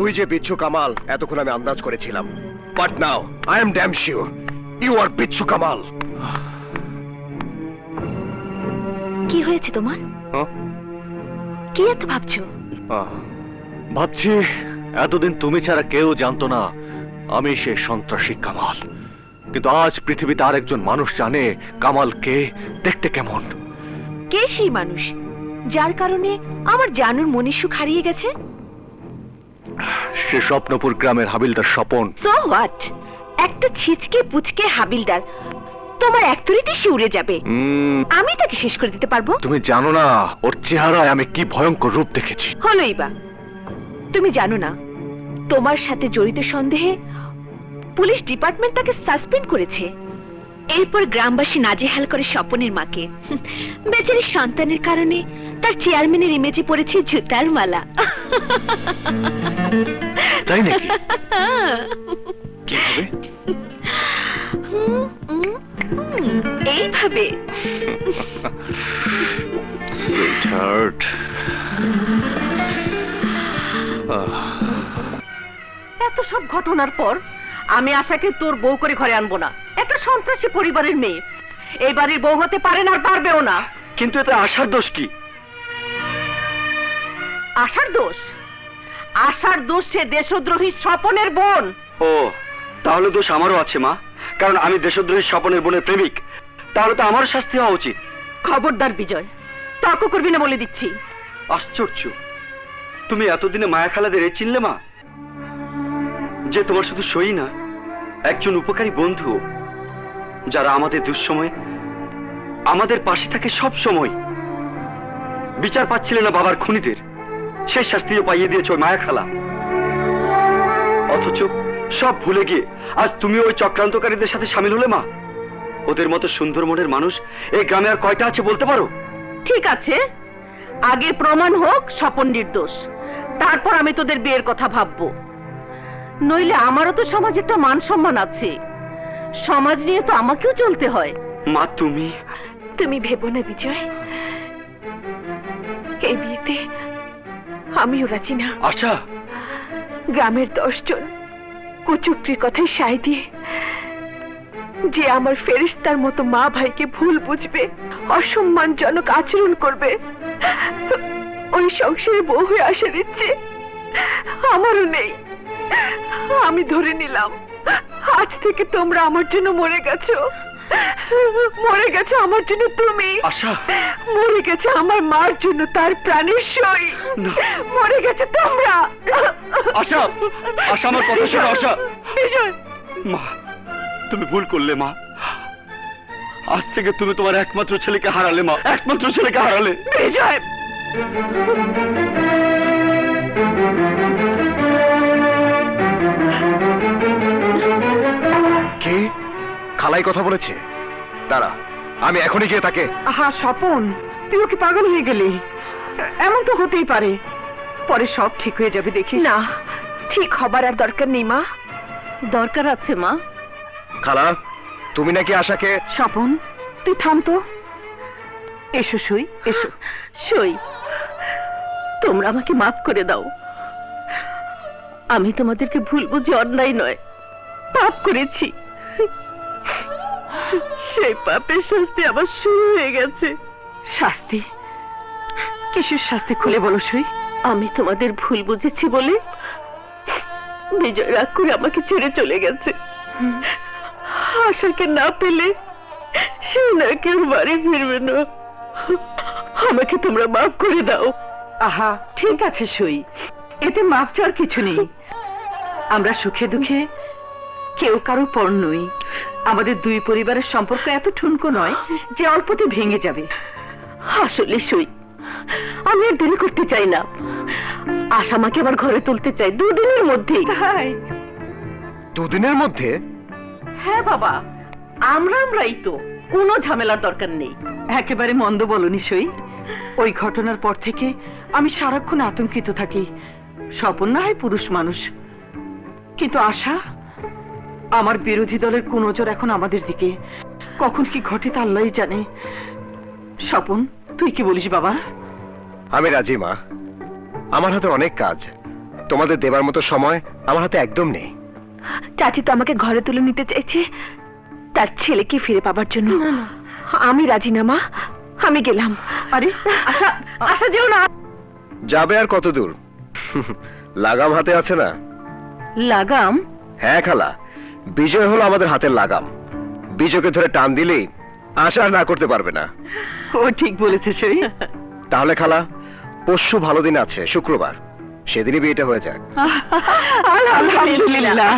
তুই যে বিচ্ছু কামাল এতক্ষণ আমি আন্দাজ করেছিলাম, but now I am damn sure you are বিচ্ছু কামাল। কি হয়েছে তোমার? কি এত ভাবছো? ভাবছি এতদিন তুমি ছাড়া কেউ জানতো না আমি সেই সন্ত্রাসী কামাল, কিন্তু আজ পৃথিবীতে আরেকজন মানুষ জানে কামাল কে, দেখতে কেমন। কে সেই মানুষ যার কারণে আমার জানুর মনের সুখ হারিয়ে গেছে? সে স্বপ্নপুর গ্রামের হাবিলদার স্বপন। So what? একটা ছিচকে পুচকে হাবিলদার তোমার একতরিতে সে উড়ে যাবে, আমি তাকে শেষ করে দিতে পারবো। তুমি জানো না ওর চেহারায় আমি কি ভয়ঙ্কর রূপ দেখেছি। হলোই বা, তুমি জানো না তোমার সাথে জড়িত সন্দেহে পুলিশ ডিপার্টমেন্ট তাকে সাসপেন্ড করেছে। এরপর গ্রামবাসী নাজেহাল করে স্বপনের মাকে। বেচারি সন্তানের কারণে তার চেয়ারম্যানের ইমেজে পড়েছে জুতার মালা। তাই নাকি? কিভাবে? এইভাবে। এত সব ঘটনার পর আমি আশাকে তোর বউ করে ঘরে আনবো না। একটা সন্ত্রাসী পরিবারের মেয়ে এই বাড়ির বউ হতে পারে না, আর পারবেও না। কিন্তু এতে আশার দোষ কি? আশার দোষ? আশার দোষ সে দেশদ্রোহী স্বপনের বোন। ও, তাহলে দোষ আমারও আছে মা, কারণ আমি দেশদ্রোহী স্বপনের বোনের প্রেমিক। তাহলে তো আমারও শাস্তি হওয়া উচিত। খবরদার বিজয়, তর্ক করবি না বলে দিচ্ছি। আশ্চর্য, তুমি এতদিনে মায়া খালাদের এই চিনলে মা, যে তোমার শুধু সই না, একজন উপকারী বন্ধু, যারা আমাদের দুঃসময়ে আমাদের পাশে থাকে সব সময়। বিচার পাচ্ছিলে না বাবার খুনিদের, সেই শাস্তিও পাইয়ে দিয়েছ ওই মায়া খালা। অথচ সব ভুলে গিয়ে আজ তুমি ওই চক্রান্তকারীদের সাথে সামিল হলে মা। ওদের মতো সুন্দর মনের মানুষ এই গ্রামে আর কয়টা আছে বলতে পারো? ঠিক আছে, আগে প্রমাণ হোক স্বপন নির্দোষ, তারপর আমি তোদের বিয়ের কথা ভাববো। নইলে আমারও তো সমাজে একটা মান সম্মান আছে, সমাজ নিয়ে তো আমাকেও চলতে হয়। মা তুমি তুমি ভেবো না বিজয়, এই বিয়েতে আমিও রাজি না। আচ্ছা, গ্রামের 10 জন কুচুক্তির কথায় সায় দিয়ে যে আমার ফেরেশতার মতো মা ভাইকে ভুল বুঝবে, অসম্মানজনক আচরণ করবে, ওই সংসারে বউ হয়ে আসার ইচ্ছে আমারও নেই। আমি ধরে নিলাম আজ থেকে তোমরা আমার জন্য মরে গেছো, মরে গেছে আমার জন্য তুমি, আশা মরে গেছে আমার মার জন্য তার প্রাণের সই, মরে গেছে তোমরা। আশা, আশা আমার কথা শোনো। আশা, মা তুমি ভুল করলে মা। আজ থেকে তুমি তোমার একমাত্র ছেলেকে হারালে মা, একমাত্র ছেলেকে হারালে। বিজয়, কে? খালাই কথা বলেছে? দাঁড়া, আমি এখনই গিয়ে তাকে। আহা স্বপন, তুইও কি পাগল হয়ে গেলি? এমন তো হতেই পারে, পরে সব ঠিক হয়ে যাবে দেখি। না, ঠিক হবার আর দরকার নেই মা। দরকার আছে মা। খালা, তুমি নাকি আশাকে? স্বপন তুই থাম তো। এসো সই, এসো। সই, তোমরা আমাকে মাফ করে দাও। আমি তোমাদেরকে ভুল বুঝে অন্যায় নয়, পাপ করেছি। সেই পাপের শাস্তি আবার শুরু হয়ে গেছে। শাস্তি? কিসের শাস্তি খুলে বলো সই। আমি তোমাদের ভুল বুঝেছি বলে বিজয় রাগ করে আমাকে ছেড়ে চলে গেছে। আশাকে না পেলে সে না কেউ বাড়ি ফিরবে না। আমাকে তোমরা মাফ করে দাও। আহা ঠিক আছে সই, এতে মাফ চাওয়ার কিছু নেই। আমরা সুখে দুঃখে কেউ কারো পর নই। আমাদের দুই পরিবারের সম্পর্ক এত ঠুনকো নয় যে অল্পতে ভেঙে যাবে। আসলে সই, আমি আর দেরি করতে চাই না। আশামাকে আবার ঘরে তুলতে চাই 2 দিনের মধ্যেই। 2 দিনের মধ্যে? হ্যাঁ বাবা, আমরাই তো, কোনো ঝামেলার দরকার নেই। একেবারে মন্দ বলনি সই। ওই ঘটনার পর থেকে আমি সারাক্ষণ আতঙ্কিত থাকি। স্বপন না হয় পুরুষ মানুষ, কিন্তু আশা, আমার বিরোধী দলের কোন নজর এখন আমাদের দিকে। কখন কি ঘটে তা আল্লাহই জানে। স্বপন তুই কি বলিস বাবা? আমি রাজি মা, আমার হাতে অনেক কাজ, তোমাদের দেবার মতো সময় আমার হাতে একদম নেই। চাচি তো আমাকে ঘরে তুলে নিতে চাইছে তার ছেলেকে ফিরে পাবার জন্য। আমি রাজি না মা, আমি গেলাম। আরে আশা, আশা যেও না। যাবে আর কত দূর? লাগাম হাতে আছে না? লাগাম? হ্যাঁ খালা, বিজয় হলো আমাদের হাতের লাগাম। বিজয়কে ধরে টান দিলেই আশা আর না করতে পারবে না। ও ঠিক বলেছে সই। তাহলে খালা, পরশু ভালো দিন আছে, শুক্রবার, সেদিনই বিয়েটা হয়ে যাক। আলহামদুলিল্লাহ।